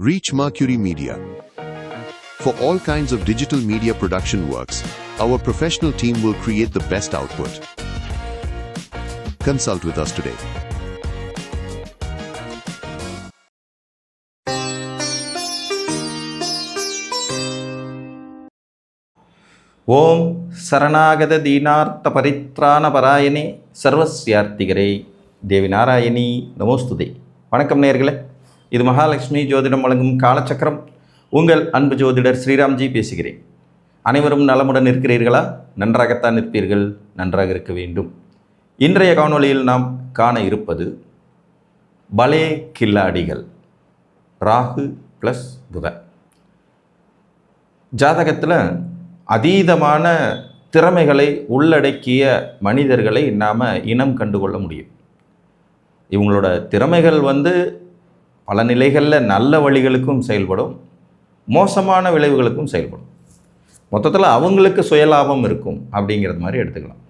Reach Mercury Media. For all kinds of digital media production works, our professional team will create the best output. Consult with us today. ஓம் சரணாகத தீனார்த்த பரித்ராண பராயணே சர்வஸ்யார்த்திகரே தேவி நாராயணி நமோஸ்துதே. வணக்கம் நேயர்களே, இது மகாலட்சுமி ஜோதிடம் வழங்கும் காலச்சக்கரம். உங்கள் அன்பு ஜோதிடர் ஸ்ரீராம்ஜி பேசுகிறேன். அனைவரும் நலமுடன் இருக்கிறீர்களா? நன்றாகத்தான் இருப்பீர்கள், நன்றாக இருக்க வேண்டும். இன்றைய காணொளியில் நாம் காண இருப்பது பலே கில்லாடிகள், ராகு ப்ளஸ் புதன். ஜாதகத்தில் அதீதமான திறமைகளை உள்ளடக்கிய மனிதர்களை நாம் இனம் கண்டுகொள்ள முடியும். இவங்களோட திறமைகள் பல நிலைகளில் நல்ல வழிகளுக்கும் செயல்படும், மோசமான விளைவுகளுக்கும் செயல்படும். மொத்தத்தில் அவங்களுக்கு சுயலாபம் இருக்கும் அப்படிங்கிறது மாதிரி எடுத்துக்கலாம்.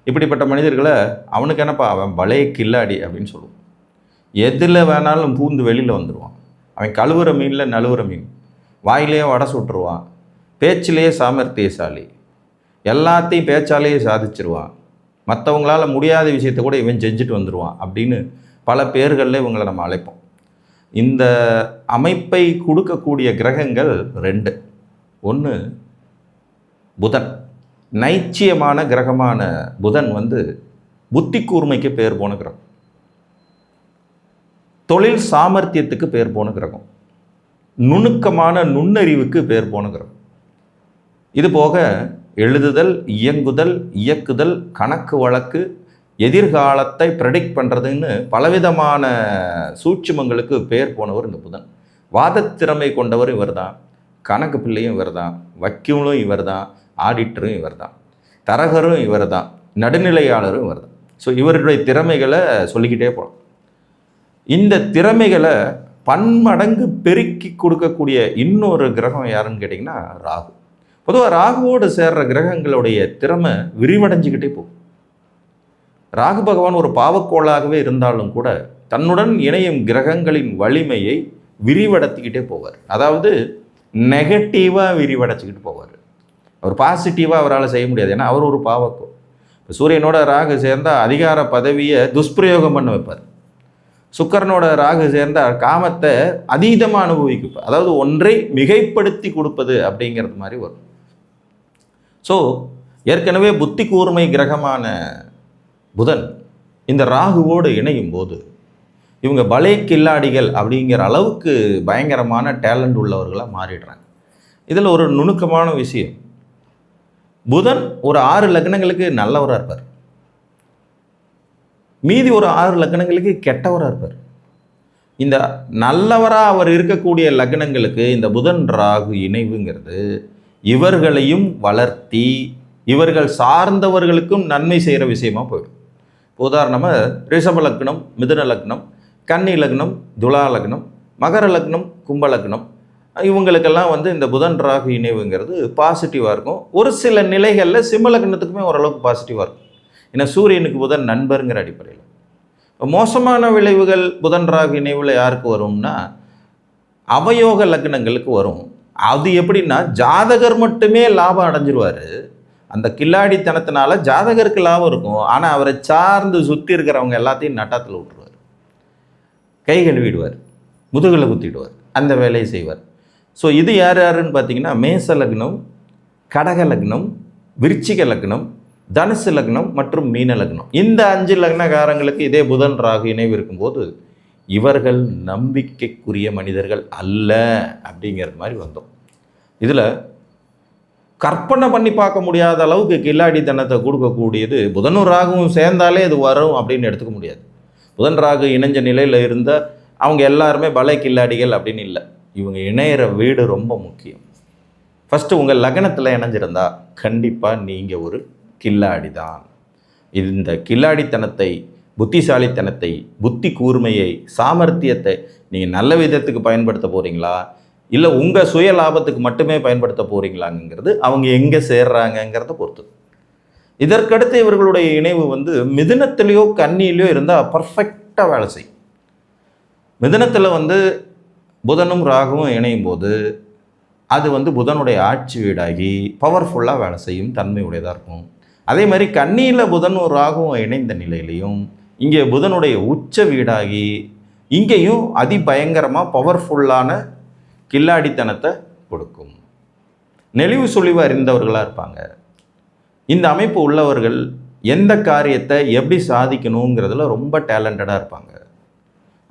இப்படிப்பட்ட மனிதர்களை அவனுக்கு என்னப்பா அவன் பலே கில்லாடி அப்படின்னு சொல்லுவோம். எதில் வேணாலும் பூந்து வெளியில் வந்துடுவான். அவன் கழுவுற மீனில் நழுவுற மீன், வாயிலேயே வடை சுட்டுருவான், பேச்சிலேயே சாமர்த்தியசாலி, எல்லாத்தையும் பேச்சாலேயே சாதிச்சிருவான், மற்றவங்களால் முடியாத விஷயத்தை கூட இவன் செஞ்சுட்டு வந்துடுவான் அப்படின்னு பல பேர்களில் இவங்களை நம்ம அழைப்போம். இந்த அமைப்பை கொடுக்கக்கூடிய கிரகங்கள் ரெண்டு. ஒன்று புதன். நைச்சியமான கிரகமான புதன் புத்தி கூர்மைக்கு பேர் போன கிரகம், தொழில் சாமர்த்தியத்துக்கு பேர் போன கிரகம், நுணுக்கமான நுண்ணறிவுக்கு பேர் போன கிரகம். இது போக எழுதுதல், இயங்குதல், இயக்குதல், கணக்கு வழக்கு, எதிர்காலத்தை ப்ரெடிக்ட் பண்ணுறதுன்னு பலவிதமான சூட்சுமங்களுக்கு பேர் போனவர் இந்த புதன். வாதத்திறமை கொண்டவர் இவர் தான், கணக்கு பிள்ளையும் இவர் தான், வக்கீலும் இவர் தான், ஆடிட்டரும் இவர் தான், தரகரும் இவர் தான், நடுநிலையாளரும் இவர் தான். ஸோ இவருடைய திறமைகளை சொல்லிக்கிட்டே போகலாம். இந்த திறமைகளை பன்மடங்கு பெருக்கி கொடுக்கக்கூடிய இன்னொரு கிரகம் யாருன்னு கேட்டிங்கன்னா ராகு. பொதுவாக ராகுவோடு சேர்ற கிரகங்களுடைய திறமை விரிவடைஞ்சிக்கிட்டே போகும். ராகு பகவான் ஒரு பாவக்கோளாகவே இருந்தாலும் கூட தன்னுடன் இணையும் கிரகங்களின் வலிமையை விரிவடைத்திக்கிட்டே போவார். அதாவது நெகட்டிவாக விரிவடைச்சிக்கிட்டு போவார். அவர் பாசிட்டிவாக அவரால் செய்ய முடியாது, ஏன்னா அவர் ஒரு பாவக்கோள். இப்போ சூரியனோட ராகு சேர்ந்தால் அதிகார பதவியை துஷ்பிரயோகம் பண்ண வைப்பார். சுக்கரனோட ராகு சேர்ந்தால் காமத்தை அதீதமாக அனுபவிக்குப்பார். அதாவது ஒன்றை மிகைப்படுத்தி கொடுப்பது அப்படிங்கிறது மாதிரி வரும். ஸோ ஏற்கனவே புத்தி கூர்மை கிரகமான புதன் இந்த ராகுவோடு இணையும் போது இவங்க பலே கில்லாடிகள் அப்படிங்கிற அளவுக்கு பயங்கரமான டேலண்ட் உள்ளவர்களாக மாறிடுறாங்க. இதில் ஒரு நுணுக்கமான விஷயம், புதன் ஒரு 6 லக்னங்களுக்கு நல்லவராக இருப்பார், மீதி ஒரு 6 லக்னங்களுக்கு கெட்டவராக இருப்பார். இந்த நல்லவராக அவர் இருக்கக்கூடிய லக்னங்களுக்கு இந்த புதன் ராகு இணைவுங்கிறது இவர்களையும் வளர்த்தி இவர்கள் சார்ந்தவர்களுக்கும் நன்மை செய்கிற விஷயமா போயிடும். உதாரணமாக ரிஷப லக்னம், மிதுன லக்னம், கன்னி லக்னம், துலா லக்னம், மகர லக்னம், கும்ப லக்னம், இவங்களுக்கெல்லாம் இந்த புதன் ராகு இணைவுங்கிறது பாசிட்டிவாக இருக்கும். ஒரு சில நிலைகளில் சிம்ம லக்னத்துக்குமே ஓரளவுக்கு பாசிட்டிவாக இருக்கும். ஏன்னா சூரியனுக்கு புதன் நண்பருங்கிற அடிப்படையில். மோசமான விளைவுகள் புதன் ராகு இணைவில் யாருக்கு வரும்னா அவயோக லக்னங்களுக்கு வரும். அது எப்படின்னா ஜாதகர் மட்டுமே லாபம் அடைஞ்சிருவார். அந்த கில்லாடித்தனத்தினால ஜாதகருக்கு லாபம் இருக்கும், ஆனால் அவரை சார்ந்து சுற்றி இருக்கிறவங்க எல்லாத்தையும் நட்டத்தில் விட்டுருவார், கை கழுவிடுவார், முதுகில் குத்திடுவார், அந்த வேலையை செய்வார். ஸோ இது யார் யாருன்னு பார்த்தீங்கன்னா மேச லக்னம், கடக லக்னம், விருச்சிக லக்னம், தனுசு லக்னம் மற்றும் மீன லக்னம். இந்த 5 லக்னக்காரங்களுக்கு இதே புதன் ராகு இணைவு இருக்கும்போது இவர்கள் நம்பிக்கைக்குரிய மனிதர்கள் அல்ல அப்படிங்கிறது மாதிரி வந்தோம். இதில் கற்பனை பண்ணி பார்க்க முடியாத அளவுக்கு கில்லாடித்தனத்தை கொடுக்கக்கூடியது புதனும் ராகுவும் சேர்ந்தாலே இது வரும் அப்படின்னு எடுத்துக்க முடியாது. புதன் ராகு இணைஞ்ச நிலையில் இருந்த அவங்க எல்லாருமே பலே கில்லாடிகள் அப்படின்னு இல்லை. இவங்க இணையிற வீடு ரொம்ப முக்கியம். ஃபஸ்ட்டு உங்கள் லக்னத்தில் இணைஞ்சிருந்தா கண்டிப்பாக நீங்கள் ஒரு கில்லாடி தான். இந்த கில்லாடித்தனத்தை, புத்திசாலித்தனத்தை, புத்தி கூர்மையை, சாமர்த்தியத்தை நீங்கள் நல்ல விதத்துக்கு பயன்படுத்த போகிறீங்களா, இல்லை உங்கள் சுய லாபத்துக்கு மட்டுமே பயன்படுத்த போகிறீங்களாங்கிறது அவங்க எங்கே சேர்றாங்கங்கிறத பொறுத்து. இதற்கடுத்து இவர்களுடைய இணைவு மிதுனத்திலேயோ கன்னியிலையோ இருந்தால் பர்ஃபெக்டாக வேலை செய்யும். மிதுனத்தில் புதனும் ராகுவும் இணையும் போது அது வந்து புதனுடைய ஆட்சி வீடாகி பவர்ஃபுல்லாக வேலை செய்யும் தன்மை உடையதாக இருக்கும். அதே மாதிரி கன்னியில் புதனும் ராகுவும் இணைந்த நிலையிலையும் இங்கே புதனுடைய உச்ச வீடாகி இங்கேயும் அதிபயங்கரமாக பவர்ஃபுல்லான கில்லாடித்தனத்தை கொடுக்கும். நெளிவு சுழிவு அறிந்தவர்களாக இருப்பாங்க. இந்த அமைப்பு உள்ளவர்கள் எந்த காரியத்தை எப்படி சாதிக்கணுங்கிறதுல ரொம்ப டேலண்டடாக இருப்பாங்க.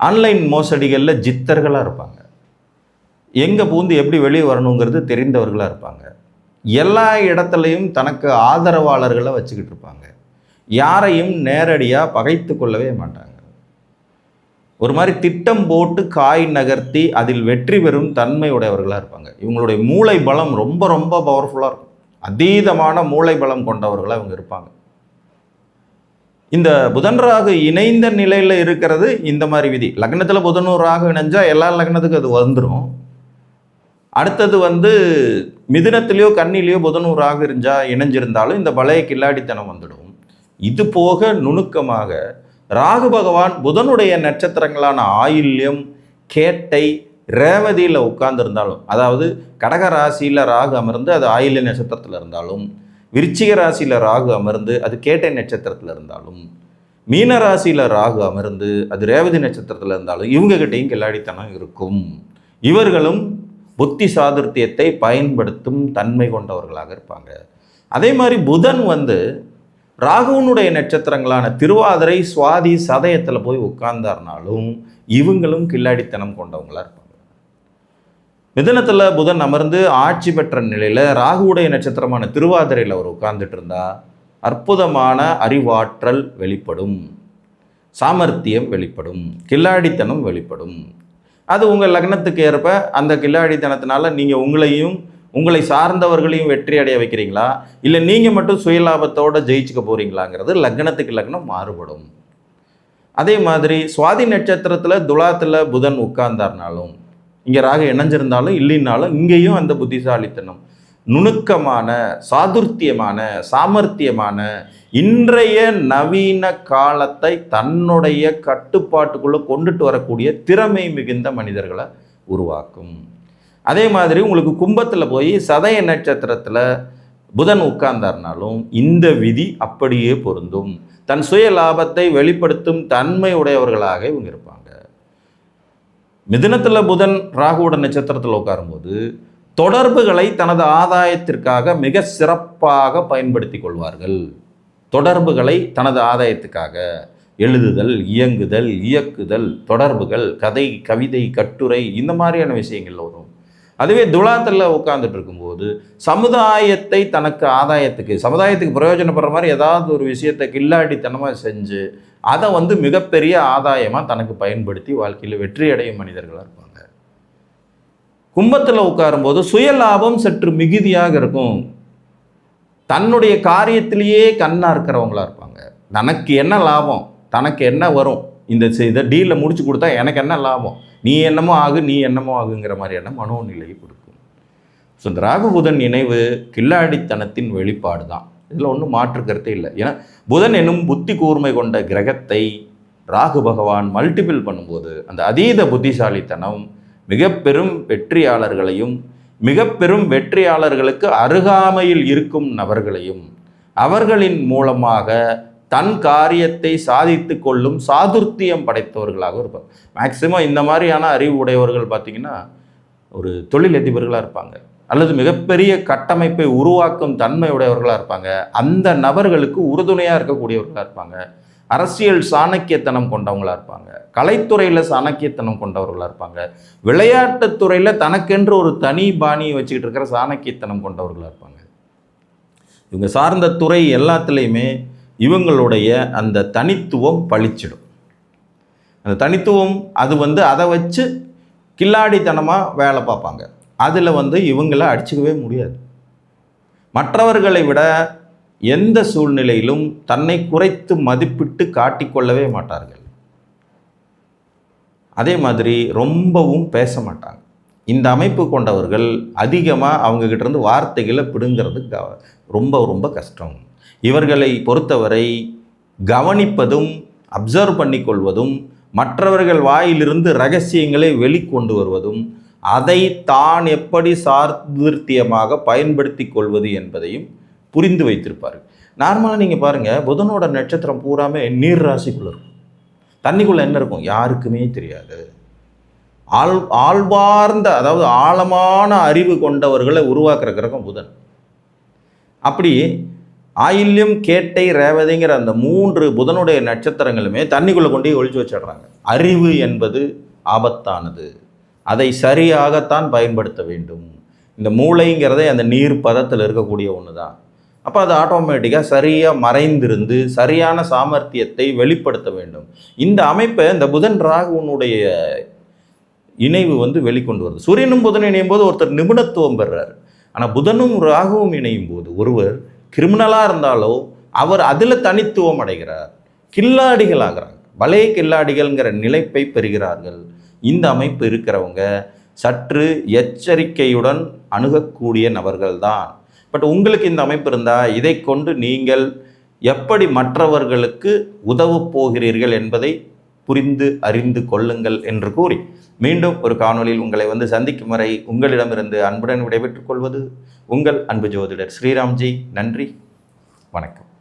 ஆன்லைன் மோசடிகளில் ஜித்தர்களாக இருப்பாங்க. எங்கே பூந்து எப்படி வெளியே வரணுங்கிறது தெரிந்தவர்களாக இருப்பாங்க. எல்லா இடத்துலையும் தனக்கு ஆதரவாளர்களை வச்சுக்கிட்டு இருப்பாங்க. யாரையும் நேரடியாக பகைத்து கொள்ளவே மாட்டாங்க. ஒரு மாதிரி திட்டம் போட்டு காய் நகர்த்தி அதில் வெற்றி பெறும் தன்மை உடையவர்களாக இருப்பாங்க. இவங்களுடைய மூளை பலம் ரொம்ப ரொம்ப பவர்ஃபுல்லாக இருக்கும். அதீதமான மூளை பலம் கொண்டவர்களாக இவங்க இருப்பாங்க. இந்த புதன் ராகு இணைந்த நிலையில் இருக்கிறது இந்த மாதிரி விதி. லக்னத்தில் புதனும் ராகு இணைஞ்சால் எல்லா லக்னத்துக்கும் அது வந்துடும். அடுத்தது வந்து மிதுனத்திலேயோ கன்னிலேயோ புதனும் ராகு இணைஞ்சிருந்தாலும் இந்த பழைய கில்லாடித்தனம் வந்துடும். இது போக நுணுக்கமாக ராகு பகவான் புதனுடைய நட்சத்திரங்களான ஆயில்யம், கேட்டை, ரேவதியில் உட்கார்ந்துருந்தாலும், அதாவது கடக ராசியில் ராகு அமர்ந்து அது ஆயில்ய நட்சத்திரத்தில் இருந்தாலும், விருச்சிக ராசியில் ராகு அமர்ந்து அது கேட்டை நட்சத்திரத்தில் இருந்தாலும், மீன ராசியில் ராகு அமர்ந்து அது ரேவதி நட்சத்திரத்தில் இருந்தாலும் இவங்ககிட்டையும் கில்லாடித்தனம் இருக்கும். இவர்களும் புத்தி சாதுர்த்தியத்தை பயன்படுத்தும் தன்மை கொண்டவர்களாக இருப்பாங்க. அதே மாதிரி புதன் வந்து ராகுவனுடைய நட்சத்திரங்களான திருவாதிரை, சுவாதி, சதயத்தில் போய் உட்கார்ந்தார்னாலும் இவங்களும் கில்லாடித்தனம் கொண்டவங்களாக இருப்பாங்க. மிதுனத்தில் புதன் அமர்ந்து ஆட்சி பெற்ற நிலையில் ராகுவுடைய நட்சத்திரமான திருவாதிரையில் அவர் உட்கார்ந்துட்டு இருந்தா அற்புதமான அறிவாற்றல் வெளிப்படும், சாமர்த்தியம் வெளிப்படும், கில்லாடித்தனம் வெளிப்படும். அது உங்கள் லக்னத்துக்கு ஏற்ப அந்த கில்லாடித்தனத்தினால நீங்கள் உங்களையும் உங்களை சார்ந்தவர்களையும் வெற்றி அடைய வைக்கிறீங்களா, இல்லை நீங்கள் மட்டும் சுயலாபத்தோடு ஜெயிச்சுக்க போகிறீங்களாங்கிறது லக்னத்துக்கு லக்னம் மாறுபடும். அதே மாதிரி சுவாதி நட்சத்திரத்தில் துலாத்தில் புதன் உட்கார்ந்தார்னாலும், இங்கே ராகு இணைஞ்சிருந்தாலும் இல்லைன்னாலும் இங்கேயும் அந்த புத்திசாலித்தனம், நுணுக்கமான, சாதுர்த்தியமான, சாமர்த்தியமான இன்றைய நவீன காலத்தை தன்னுடைய கட்டுப்பாட்டுக்குள்ளே கொண்டுட்டு வரக்கூடிய திறமை மிகுந்த மனிதர்களை உருவாக்கும். அதே மாதிரி உங்களுக்கு கும்பத்தில் போய் சதய நட்சத்திரத்தில் புதன் உட்கார்ந்தார்னாலும் இந்த விதி அப்படியே பொருந்தும். தன் சுய லாபத்தை வெளிப்படுத்தும் தன்மை உடையவர்களாக இவங்க இருப்பாங்க. மிதுனத்தில் புதன் ராகுவோட நட்சத்திரத்தில் உட்காரும்போது தொடர்புகளை தனது ஆதாயத்திற்காக மிக சிறப்பாக பயன்படுத்தி கொள்வார்கள். தொடர்புகளை தனது ஆதாயத்துக்காக எழுதுதல், இயங்குதல், இயக்குதல், தொடர்புகள், கதை, கவிதை, கட்டுரை, இந்த மாதிரியான விஷயங்கள் வரும். அதுவே துலாத்தில் உட்கார்ந்துட்டு இருக்கும்போது சமுதாயத்தை தனக்கு ஆதாயத்துக்கு, சமுதாயத்துக்கு பிரயோஜனப்படுற மாதிரி ஏதாவது ஒரு விஷயத்தை கில்லாடித்தனமாக செஞ்சு அதை வந்து மிகப்பெரிய ஆதாயமாக தனக்கு பயன்படுத்தி வாழ்க்கையில் வெற்றி அடையும் மனிதர்களாக இருப்பாங்க. கும்பத்தில் உட்காரும்போது சுயலாபம் சற்று மிகுதியாக இருக்கும். தன்னுடைய காரியத்திலேயே கண்ணாக இருக்கிறவங்களா இருப்பாங்க. தனக்கு என்ன லாபம், தனக்கு என்ன வரும், இதை டீலில் முடிச்சு கொடுத்தா எனக்கு என்ன லாபம், நீ என்னமோ ஆகு, நீ என்னமோ ஆகுங்கிற மாதிரியான மனோநிலையை கொடுக்கும். ஸோ இந்த ராகு புதன் இணைவு கில்லாடித்தனத்தின் வெளிப்பாடு தான். இதில் ஒன்றும் மாற்று கருத்தே இல்லை. ஏன்னா புதன் என்னும் புத்தி கூர்மை கொண்ட கிரகத்தை ராகு பகவான் மல்டிபிள் பண்ணும்போது அந்த அதீத புத்திசாலித்தனம் மிக பெரும் வெற்றியாளர்களையும், மிக பெரும் வெற்றியாளர்களுக்கு அருகாமையில் இருக்கும் நபர்களையும் அவர்களின் மூலமாக தன் காரியத்தை சாதித்து கொள்ளும் சாதுர்த்தியம் படைத்தவர்களாக இருப்பாங்க. மேக்சிமம் இந்த மாதிரியான அறிவு உடையவர்கள் பார்த்திங்கன்னா ஒரு தொழிலதிபர்களாக இருப்பாங்க, அல்லது மிகப்பெரிய கட்டமைப்பை உருவாக்கும் தன்மை உடையவர்களாக இருப்பாங்க. அந்த நபர்களுக்கு உறுதுணையாக இருக்கக்கூடியவர்களாக இருப்பாங்க. அரசியல் சாணக்கியத்தனம் கொண்டவங்களாக இருப்பாங்க. கலைத்துறையில் சாணக்கியத்தனம் கொண்டவர்களாக இருப்பாங்க. விளையாட்டுத்துறையில் தனக்கென்று ஒரு தனி பாணியை வச்சுக்கிட்டு இருக்கிற சாணக்கியத்தனம் கொண்டவர்களாக இருப்பாங்க. இவங்க சார்ந்த துறை எல்லாத்துலேயுமே இவங்களுடைய அந்த தனித்துவம் பளிச்சிடும். அந்த தனித்துவம் அது வந்து அதை வச்சு கில்லாடித்தனமாக வேலை பார்ப்பாங்க. அதில் வந்து இவங்களை அடிச்சுக்கவே முடியாது. மற்றவர்களை விட எந்த சூழ்நிலையிலும் தன்னை குறைத்து மதிப்பிட்டு காட்டிக்கொள்ளவே மாட்டார்கள். அதே மாதிரி ரொம்பவும் பேச மாட்டாங்க. இந்த அமைப்பு கொண்டவர்கள் அதிகமாக அவங்ககிட்டேருந்து வார்த்தைகளை பிடுங்கிறது ரொம்ப ரொம்ப கஷ்டம். இவர்களை பொறுத்தவரை கவனிப்பதும், அப்சர்வ் பண்ணிக்கொள்வதும், மற்றவர்கள் வாயிலிருந்து ரகசியங்களை வெளிக்கொண்டு வருவதும் அதை தான் எப்படி சாதுர்த்தியமாக பயன்படுத்தி கொள்வது என்பதையும் புரிந்து வைத்திருப்பார்கள். நார்மலாக நீங்கள் பாருங்கள், புதனோட நட்சத்திரம் பூராமே நீர் ராசிக்குள்ள இருக்கும். தண்ணிக்குள்ளே என்ன இருக்கும் யாருக்குமே தெரியாது. ஆழ்வார்ந்த, அதாவது ஆழமான அறிவு கொண்டவர்களை உருவாக்குற கிரகம் புதன். அப்படி ஆயில்யம், கேட்டை, ரேவதிங்கிற அந்த 3 புதனுடைய நட்சத்திரங்களுமே தண்ணிக்குள்ளே கொண்டு ஒழிச்சு வச்சிடுறாங்க. அறிவு என்பது ஆபத்தானது, அதை சரியாகத்தான் பயன்படுத்த வேண்டும். இந்த மூளைங்கிறதே அந்த நீர் பதத்தில் இருக்கக்கூடிய ஒன்று தான். அப்போ அது ஆட்டோமேட்டிக்காக சரியாக மறைந்திருந்து சரியான சாமர்த்தியத்தை வெளிப்படுத்த வேண்டும். இந்த அமைப்பை இந்த புதன் ராகுனுடைய இணைவு வெளிக்கொண்டு வருது. சூரியனும் புதனும் இணையும் போது ஒருத்தர் நிபுணத்துவம் பெறுறார். ஆனால் புதனும் ராகுவும் இணையும் போது ஒருவர் கிரிமினலாக இருந்தாலோ அவர் அதில் தனித்துவம் அடைகிறார், கில்லாடிகள் ஆகிறாங்க, வலைய கில்லாடிகள்ங்கிற நிலைப்பை பெறுகிறார்கள். இந்த அமைப்பு இருக்கிறவங்க சற்று எச்சரிக்கையுடன் அணுகக்கூடிய நபர்கள்தான். பட் உங்களுக்கு இந்த அமைப்பு இருந்தால் இதை கொண்டு நீங்கள் எப்படி மற்றவர்களுக்கு உதவப் போகிறீர்கள் என்பதை புரிந்து அறிந்து கொள்ளுங்கள் என்று கூறி மீண்டும் ஒரு காணொளியில் உங்களை சந்திக்கும் வரை உங்களிடமிருந்து அன்புடன் விடைபெற்றுக் கொள்வது உங்கள் அன்பு ஜோதிடர் ஸ்ரீராம்ஜி. நன்றி, வணக்கம்.